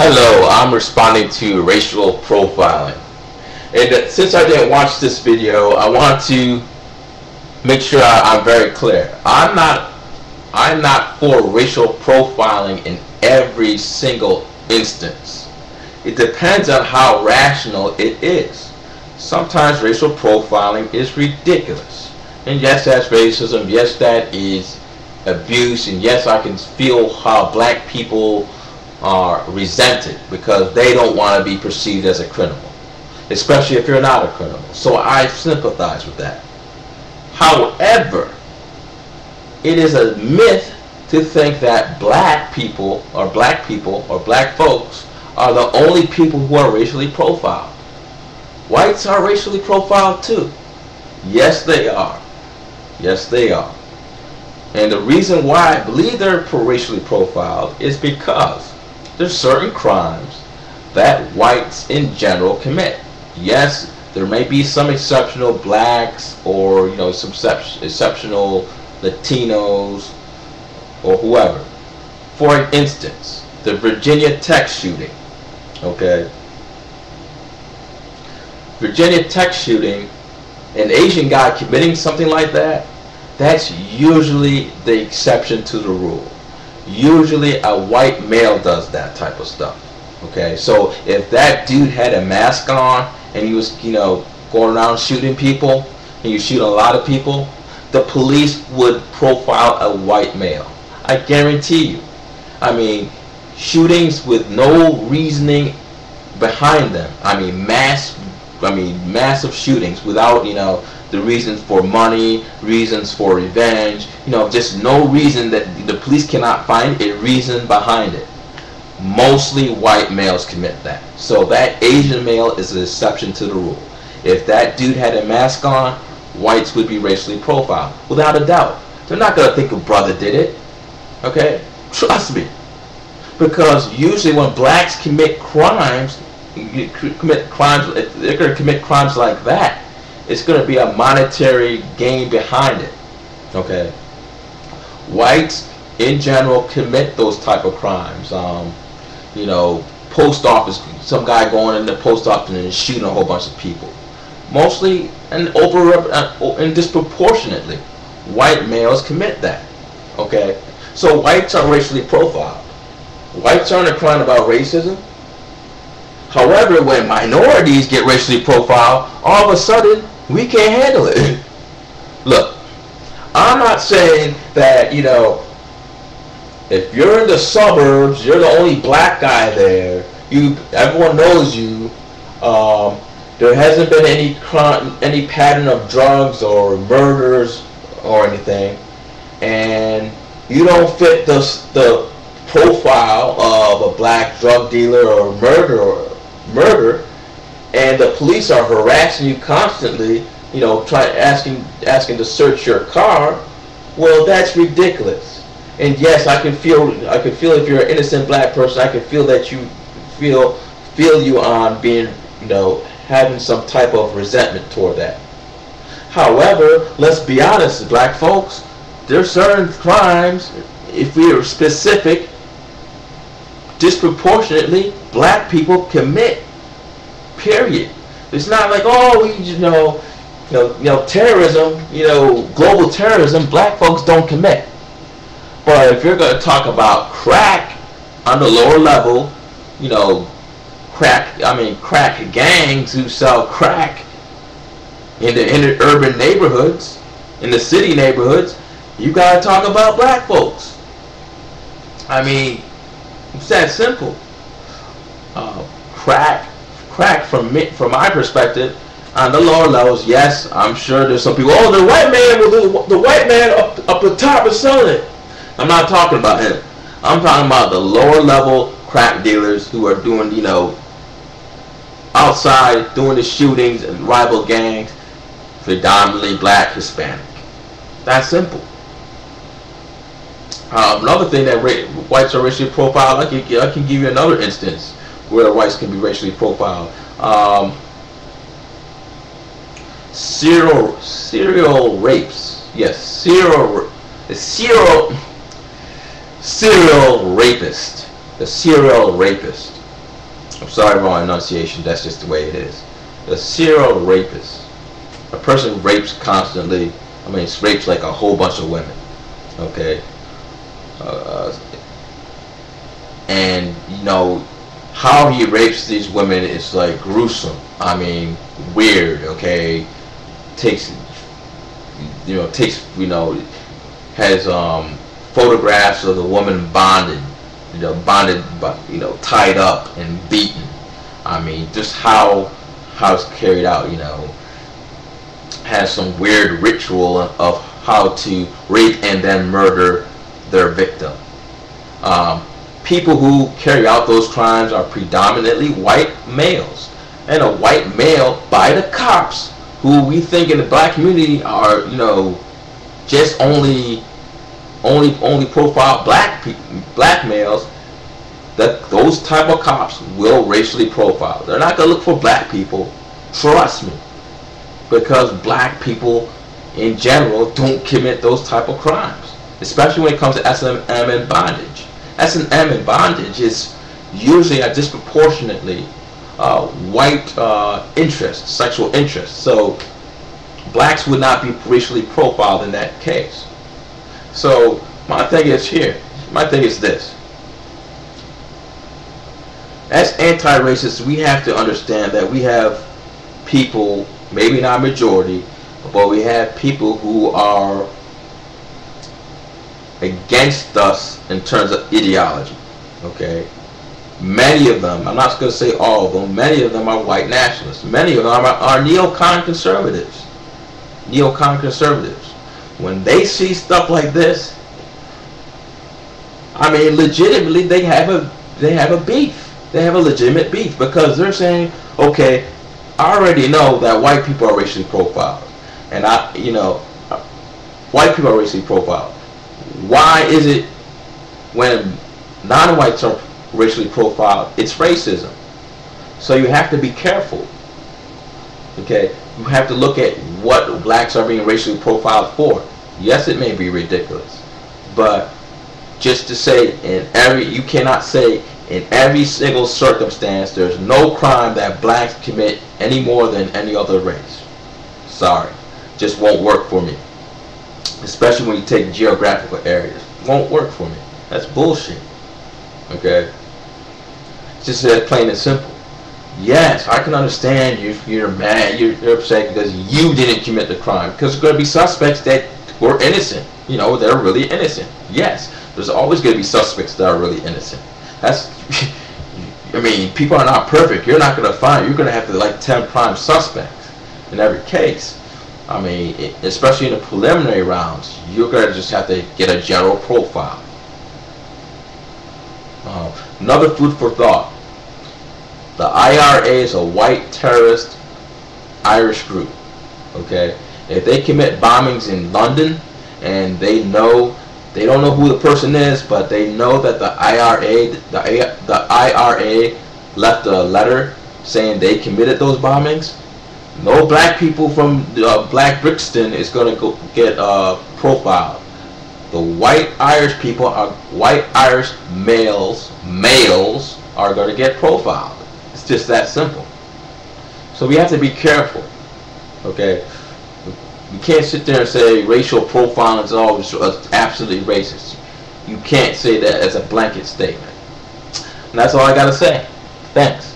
Hello, I'm responding to racial profiling. And since I didn't watch this video, I want to make sure I'm very clear. I'm not for racial profiling in every single instance. It depends on how rational it is. Sometimes racial profiling is ridiculous. And yes, that's racism. Yes, that is abuse. And yes, I can feel how black people are resented because they don't want to be perceived as a criminal, especially if you're not a criminal. So I sympathize with that. However, it is a myth to think that black folks are the only people who are racially profiled. Whites are racially profiled too. Yes, they are. Yes, they are. And the reason why I believe they're racially profiled is because there's certain crimes that whites in general commit. Yes, there may be some exceptional blacks or some exceptional Latinos or whoever. For instance, the Virginia Tech shooting. Okay, Virginia Tech shooting, an Asian guy committing something like that, that's usually the exception to the rule. Usually a white male does that type of stuff. Okay, so if that dude had a mask on and he was going around shooting people, and you shoot a lot of people, the police would profile a white male. I guarantee you. I mean, shootings with no reasoning behind them. I mean massive shootings without the reasons for money, reasons for revenge, just no reason, that the police cannot find a reason behind it. Mostly white males commit that. So that Asian male is an exception to the rule. If that dude had a mask on, whites would be racially profiled, without a doubt. They're not going to think a brother did it. Okay? Trust me. Because usually when blacks commit crimes, if they're going to commit crimes like that, it's going to be a monetary gain behind it. Okay? Whites in general commit those type of crimes. Post office, some guy going in the post office and shooting a whole bunch of people. Mostly and disproportionately, white males commit that. Okay? So whites are racially profiled. Whites aren't a crime about racism. However, when minorities get racially profiled, all of a sudden, we can't handle it. Look, I'm not saying that, if you're in the suburbs, you're the only black guy there, everyone knows you, there hasn't been any pattern of drugs or murders or anything, and you don't fit the profile of a black drug dealer or murder, and the police are harassing you constantly, asking to search your car. Well, that's ridiculous. And yes, I can feel if you're an innocent black person, I can feel that you feel you on being, having some type of resentment toward that. However, let's be honest, black folks, there's certain crimes, if we are specific, disproportionately black people commit. Period. It's not like, terrorism, global terrorism, black folks don't commit. But if you're going to talk about crack on the lower level, crack gangs who sell crack in the urban neighborhoods, in the city neighborhoods, you got to talk about black folks. I mean, it's that simple. Crack from my perspective, on the lower levels, yes, I'm sure there's some people, the white man up the top is selling it. I'm not talking about him. I'm talking about the lower level crack dealers who are doing, outside doing the shootings and rival gangs, predominantly black, Hispanic. That's simple. Another thing that whites are racially profiled, I can give you another instance where the whites can be racially profiled. Serial rapes. Yes, serial rapist. The serial rapist. I'm sorry for my enunciation, that's just the way it is. A serial rapist, a person rapes constantly, rapes like a whole bunch of women, okay? And you know how he rapes these women is like gruesome. Weird. Okay, has photographs of the woman bonded, tied up and beaten. Just how it's carried out. Has some weird ritual of how to rape and then murder their victim. People who carry out those crimes are predominantly white males, and a white male by the cops, who we think in the black community are, just only profile black males. That those type of cops will racially profile. They're not gonna look for black people, trust me, because black people in general don't commit those type of crimes, especially when it comes to S&M and bondage. S&M and bondage is usually a disproportionately white interest, sexual interest. So blacks would not be racially profiled in that case. So my thing is this. As anti-racists, we have to understand that we have people, maybe not majority, but we have people who are against us in terms of ideology. Okay, many of them, I'm not going to say all of them, many of them are white nationalists. Many of them are neocon conservatives. When they see stuff like this, legitimately they have a beef. They have a legitimate beef, because they're saying, okay, I already know that white people are racially profiled, and white people are racially profiled. Why is it when non-whites are racially profiled, it's racism? So you have to be careful. Okay, you have to look at what blacks are being racially profiled for. Yes, it may be ridiculous, but just to say you cannot say in every single circumstance there's no crime that blacks commit any more than any other race. Sorry, just won't work for me. Especially when you take geographical areas. Won't work for me. That's bullshit. Okay? Just that plain and simple. Yes, I can understand you're mad, you're upset because you didn't commit the crime. Because there's going to be suspects that were innocent. They're really innocent. Yes, there's always going to be suspects that are really innocent. That's, people are not perfect. You're not going to you're going to have to 10 prime suspects in every case. Especially in the preliminary rounds, you're going to just have to get a general profile. Another food for thought. The IRA is a white terrorist Irish group. Okay? If they commit bombings in London and they don't know who the person is, but they know that the IRA left a letter saying they committed those bombings, no black people from Black Brixton is going to get profiled. The white Irish people white Irish males are going to get profiled. It's just that simple. So we have to be careful. Okay, you can't sit there and say racial profiling is always absolutely racist. You can't say that as a blanket statement. And that's all I got to say. Thanks.